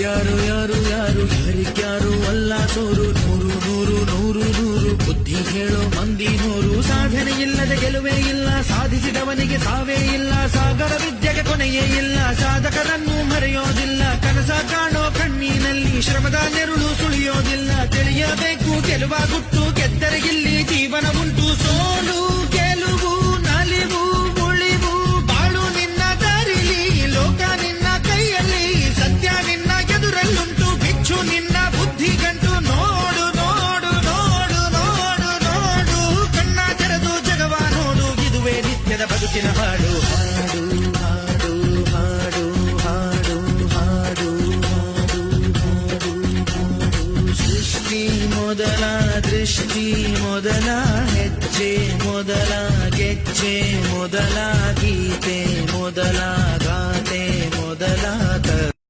ಯಾರು ಯಾರು ಯಾರು ಯಾರಿಗ್ಯಾರು ಅಲ್ಲ ಸೋರು, ನೂರು ನೂರು ನೂರು ನೂರು ಬುದ್ಧಿ ಹೇಳೋ ಮಂದಿ ನೂರು. ಸಾಧನೆ ಇಲ್ಲದೆ ಗೆಲುವೇ ಇಲ್ಲ, ಸಾಧಿಸಿದವನಿಗೆ ಸಾವೇ ಇಲ್ಲ, ಸಾಗರ ವಿದ್ಯೆಗೆ ಕೊನೆಯೇ ಇಲ್ಲ, ಸಾಧಕರನ್ನು ಮರೆಯೋದಿಲ್ಲ, ಕನಸ ಕಾಣೋ ಕಣ್ಣಿನಲ್ಲಿ ಶ್ರಮದ ನೆರುಳು ಸುಳಿಯೋದಿಲ್ಲ. ತಿಳಿಯಬೇಕು ಗೆಲುವ ಗುಟ್ಟು, ಗೆದ್ದರೆ ಇಲ್ಲಿ ಜೀವನ ಉಂಟು. ಸೋಲು ಗೆಲುವು ನಲಿವು ಉಳಿವು ಬಾಳು ನಿನ್ನ ದಾರಿಲಿ, ಲೋಕ ನಿನ್ನ ಕೈಯಲ್ಲಿ, ಸತ್ಯ ನಿನ್ನ ಎದುರಲ್ಲುಂಟು, ಬಿಚ್ಚು ನಿನ್ನ ಬುದ್ಧಿ ಗಂಟು. ನೋಡು ನೋಡು ನೋಡು ನೋಡು ನೋಡು, ಕಣ್ಣ ತೆರೆದು ಜಗವ ನೋಡು, ಇದುವೇ ನಿತ್ಯದ ಬದುಕಿನ ಹಾಡು. ಹಾಡು ಹಾಡು ಹಾಡು ಹಾಡು ಹಾಡು ಹಾಡು. ಸೃಷ್ಟಿ ಮೊದಲ ದೃಷ್ಟಿ ಮೊದಲ ಹೆಜ್ಜೆ ಮೊದಲ ಗೆಜ್ಜೆ ಮೊದಲ ಗೀತೆ ಮೊದಲ ಗಾತೆ ಮೊದಲ